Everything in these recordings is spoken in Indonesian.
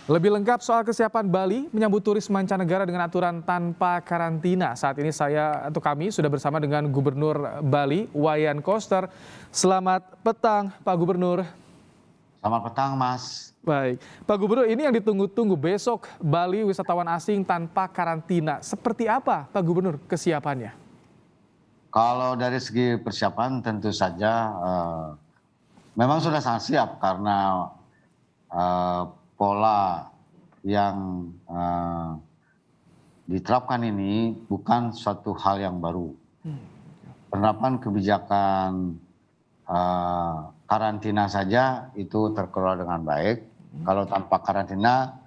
Lebih lengkap soal kesiapan Bali menyambut turis mancanegara dengan aturan tanpa karantina. Saat ini kami sudah bersama dengan Gubernur Bali, Wayan Koster. Selamat petang, Pak Gubernur. Selamat petang, Mas. Baik, Pak Gubernur, ini yang ditunggu-tunggu besok Bali wisatawan asing tanpa karantina. Seperti apa, Pak Gubernur, kesiapannya? Kalau dari segi persiapan tentu saja memang sudah sangat siap karena pola yang diterapkan ini bukan suatu hal yang baru. Penerapan kebijakan karantina saja itu terkelola dengan baik. Kalau tanpa karantina,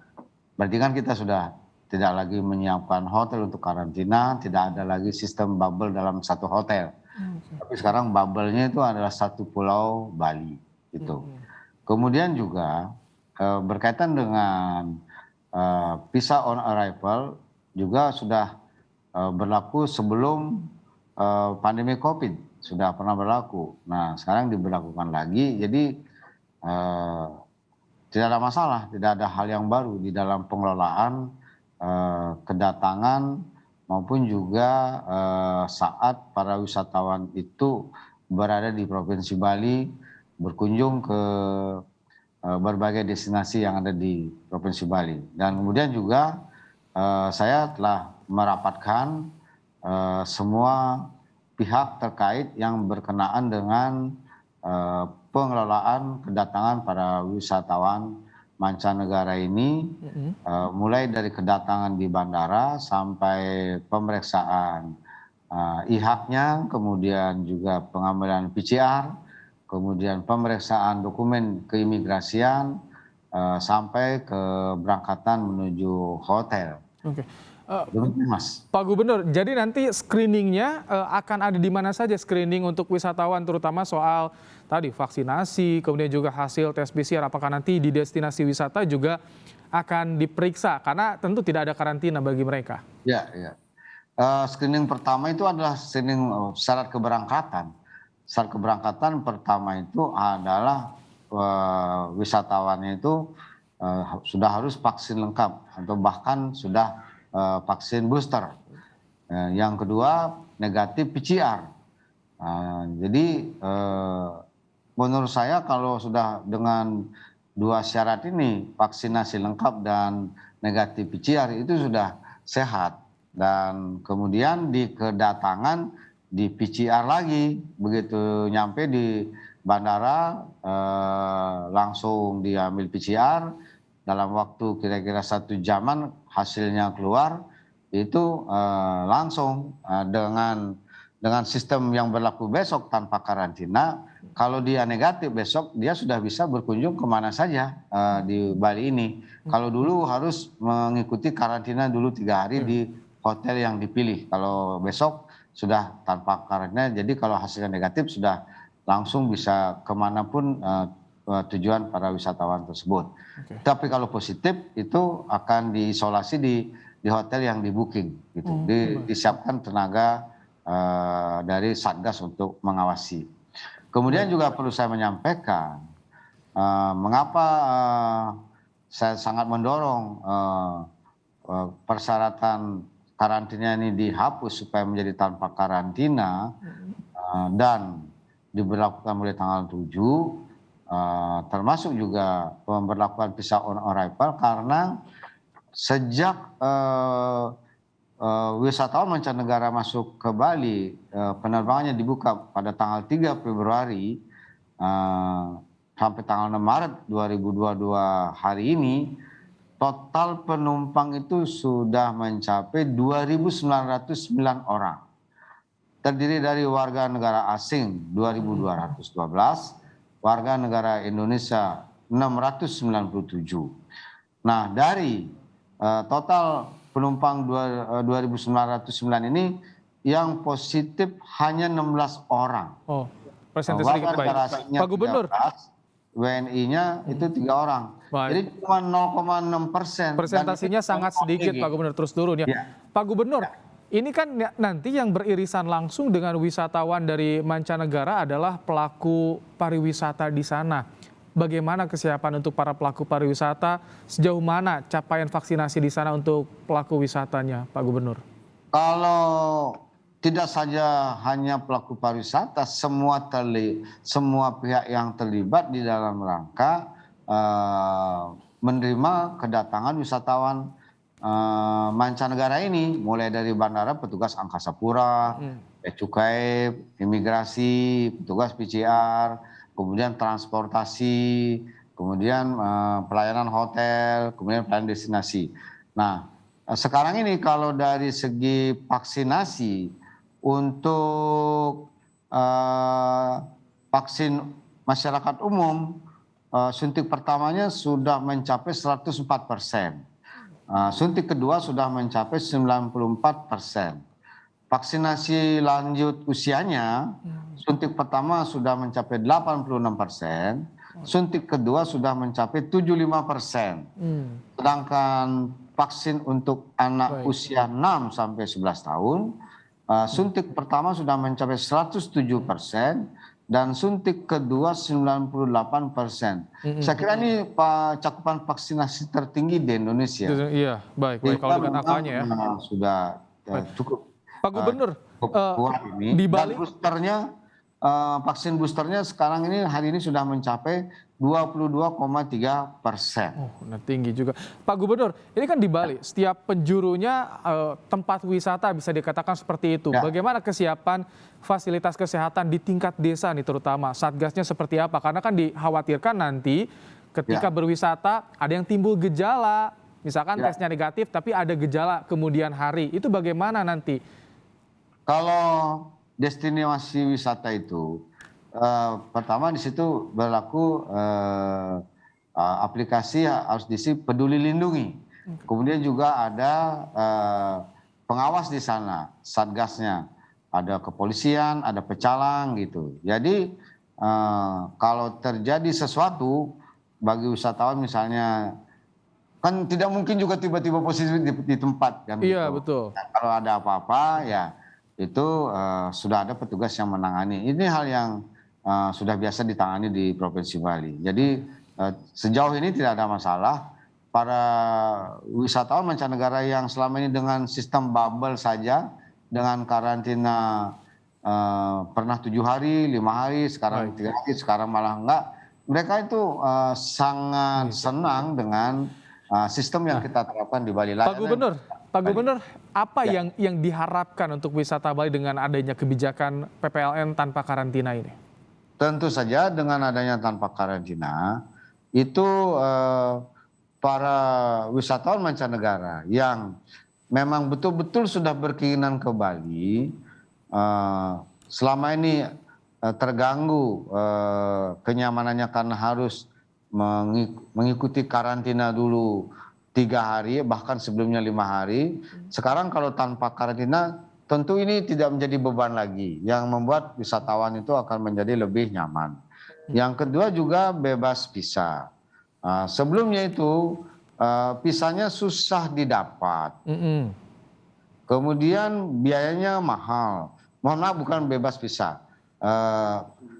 berarti kan kita sudah tidak lagi menyiapkan hotel untuk karantina, tidak ada lagi sistem bubble dalam satu hotel. Tapi sekarang bubble-nya itu adalah satu pulau Bali, gitu. Kemudian juga berkaitan dengan visa on arrival juga sudah berlaku sebelum pandemi COVID, sudah pernah berlaku. Nah, sekarang diberlakukan lagi, jadi tidak ada masalah, tidak ada hal yang baru di dalam pengelolaan kedatangan maupun juga saat para wisatawan itu berada di Provinsi Bali, berkunjung ke berbagai destinasi yang ada di Provinsi Bali. Dan kemudian juga saya telah merapatkan semua pihak terkait yang berkenaan dengan pengelolaan kedatangan para wisatawan mancanegara ini, mulai dari kedatangan di bandara sampai pemeriksaan IHAK-nya, kemudian juga pengambilan PCR, kemudian pemeriksaan dokumen keimigrasian, sampai keberangkatan menuju hotel. Oke. Mas. Pak Gubernur, jadi nanti screeningnya akan ada di mana saja screening untuk wisatawan, terutama soal tadi vaksinasi, kemudian juga hasil tes PCR, apakah nanti di destinasi wisata juga akan diperiksa, karena tentu tidak ada karantina bagi mereka. Ya. Screening pertama itu adalah screening syarat keberangkatan. Syarat keberangkatan pertama itu adalah wisatawannya itu sudah harus vaksin lengkap atau bahkan sudah vaksin booster. Yang kedua negatif PCR. Jadi menurut saya kalau sudah dengan dua syarat ini, vaksinasi lengkap dan negatif PCR, itu sudah sehat. Dan kemudian di kedatangan di PCR lagi, begitu nyampe di bandara langsung diambil PCR, dalam waktu kira-kira 1 jaman hasilnya keluar, itu langsung dengan sistem yang berlaku besok tanpa karantina. Kalau dia negatif besok, dia sudah bisa berkunjung kemana saja di Bali ini. Kalau dulu harus mengikuti karantina dulu 3 hari di hotel yang dipilih. Kalau besok sudah tanpa karantina, jadi kalau hasilnya negatif sudah langsung bisa kemanapun tujuan para wisatawan tersebut. Tapi kalau positif itu akan diisolasi di hotel yang di booking, gitu. Disiapkan tenaga dari Satgas untuk mengawasi. Kemudian juga perlu saya menyampaikan mengapa saya sangat mendorong persyaratan karantina ini dihapus supaya menjadi tanpa karantina dan diberlakukan mulai tanggal 7, termasuk juga pemberlakuan visa on arrival, karena sejak wisatawan mancanegara masuk ke Bali, penerbangannya dibuka pada tanggal 3 Februari sampai tanggal 6 Maret 2022 hari ini, total penumpang itu sudah mencapai 2.909 orang. Terdiri dari warga negara asing 2.212, warga negara Indonesia 697. Nah, dari total penumpang 2.909 ini yang positif hanya 16 orang. Oh, persentase sedikit baik. Pak Gubernur, WNI-nya itu 3 orang. Baik. Jadi cuma 0,6%. Persentasinya sangat sedikit, Pak Gubernur, terus turun ya. Pak Gubernur, ini kan nanti yang beririsan langsung dengan wisatawan dari mancanegara adalah pelaku pariwisata di sana. bagaimana kesiapan untuk para pelaku pariwisata, sejauh mana capaian vaksinasi di sana untuk pelaku wisatanya, Pak Gubernur? Kalau tidak saja hanya pelaku pariwisata, semua pihak yang terlibat di dalam rangka menerima kedatangan wisatawan mancanegara ini, mulai dari bandara, petugas angkasa pura, bea cukai, imigrasi, petugas PCR, kemudian transportasi, kemudian pelayanan hotel, kemudian pelayanan destinasi. Nah, sekarang ini kalau dari segi vaksinasi untuk vaksin masyarakat umum, suntik pertamanya sudah mencapai 104%. Suntik kedua sudah mencapai 94%. Vaksinasi lanjut usianya, suntik pertama sudah mencapai 86%, suntik kedua sudah mencapai 75%. Sedangkan vaksin untuk anak usia 6 sampai 11 tahun, suntik pertama sudah mencapai 107%, dan suntik kedua 98%. Saya kira ini cakupan vaksinasi tertinggi di Indonesia. Iya, baik. Kalau dengan angkanya ya. Sudah cukup Pak Gubernur, kuat ini. di Dan Bali, boosternya, vaksin boosternya sekarang ini hari ini sudah mencapai 22,3%. oh, nah tinggi juga. Pak Gubernur, ini kan di Bali, setiap penjurunya tempat wisata bisa dikatakan seperti itu. Ya. Bagaimana kesiapan fasilitas kesehatan di tingkat desa nih terutama? Satgasnya seperti apa? Karena kan dikhawatirkan nanti ketika berwisata ada yang timbul gejala, misalkan tesnya negatif tapi ada gejala kemudian hari. Itu bagaimana nanti? Kalau destinasi wisata itu, pertama di situ berlaku aplikasi harus diisi Peduli Lindungi. Kemudian juga ada pengawas di sana, satgasnya, ada kepolisian, ada pecalang gitu. Jadi kalau terjadi sesuatu bagi wisatawan misalnya, kan tidak mungkin juga tiba-tiba posisi di tempat kan. Iya, gitu. betul. Nah, kalau ada apa-apa ya itu sudah ada petugas yang menangani. Ini hal yang sudah biasa ditangani di Provinsi Bali. Jadi sejauh ini tidak ada masalah. Para wisatawan mancanegara yang selama ini dengan sistem bubble saja, dengan karantina pernah 7 hari, 5 hari, sekarang 3 hari, sekarang malah enggak. Mereka itu sangat senang dengan sistem yang kita terapkan di Bali. Pak Gubernur, apa yang diharapkan untuk wisata Bali dengan adanya kebijakan PPLN tanpa karantina ini? Tentu saja dengan adanya tanpa karantina, itu para wisatawan mancanegara yang memang betul-betul sudah berkeinginan ke Bali, selama ini terganggu kenyamanannya karena harus mengikuti karantina dulu 3 hari, bahkan sebelumnya 5 hari. Sekarang kalau tanpa karantina, tentu ini tidak menjadi beban lagi, yang membuat wisatawan itu akan menjadi lebih nyaman. Yang kedua juga bebas visa. Sebelumnya itu visanya susah didapat. Kemudian biayanya mahal. Mohon maaf, bukan bebas visa.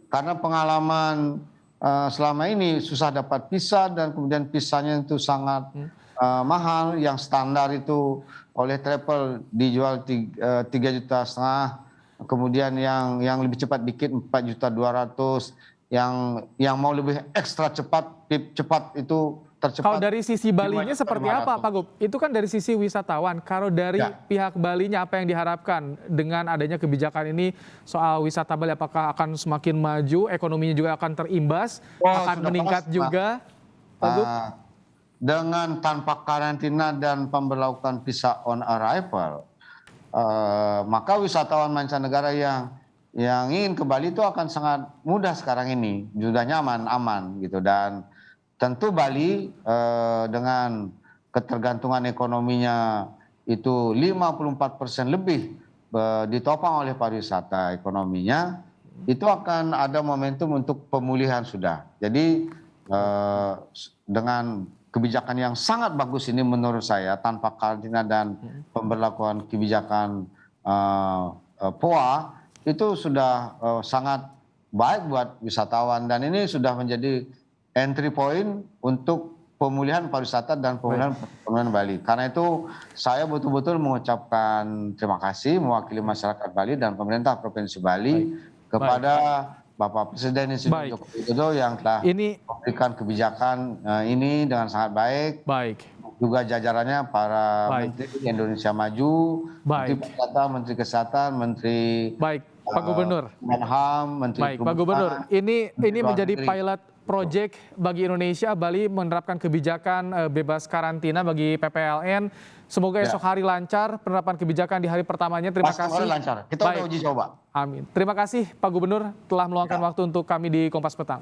Karena pengalaman selama ini susah dapat visa, dan kemudian visanya itu sangat mahal. Yang standar itu oleh travel dijual 3,5 juta, kemudian yang lebih cepat dikit 4,2 juta, yang mau lebih ekstra cepat itu tercepat. Kalau dari sisi Balinya seperti apa, Pak Gub? Itu kan dari sisi wisatawan. Kalau dari pihak Balinya apa yang diharapkan dengan adanya kebijakan ini soal wisata Bali? Apakah akan semakin maju, ekonominya juga akan terimbas, akan meningkat juga, Pak Gub? Dengan tanpa karantina dan pemberlakuan visa on arrival, maka wisatawan mancanegara yang ingin ke Bali itu akan sangat mudah sekarang ini, sudah nyaman, aman gitu. Dan tentu Bali dengan ketergantungan ekonominya itu 54% lebih ditopang oleh pariwisata ekonominya, itu akan ada momentum untuk pemulihan sudah. Jadi dengan kebijakan yang sangat bagus ini menurut saya, tanpa karantina dan pemberlakuan kebijakan POA, itu sudah sangat baik buat wisatawan, dan ini sudah menjadi entry point untuk pemulihan pariwisata dan pemulihan perekonomian Bali. Karena itu saya betul-betul mengucapkan terima kasih mewakili masyarakat Bali dan pemerintah Provinsi Bali kepada Bapak Presiden Insinyur Joko Widodo yang telah memberikan kebijakan ini dengan sangat baik. Juga jajarannya para Menteri Indonesia Maju, Menteri Pariwisata, Menteri Kesehatan, Menteri Pak Gubernur. Menham, Menteri Pak Gubernur, ini menjadi pilot project bagi Indonesia. Bali menerapkan kebijakan bebas karantina bagi PPLN. Semoga esok hari lancar penerapan kebijakan di hari pertamanya. Terima kasih. Lancar. Kita udah uji coba. Amin. Terima kasih Pak Gubernur telah meluangkan waktu untuk kami di Kompas Petang.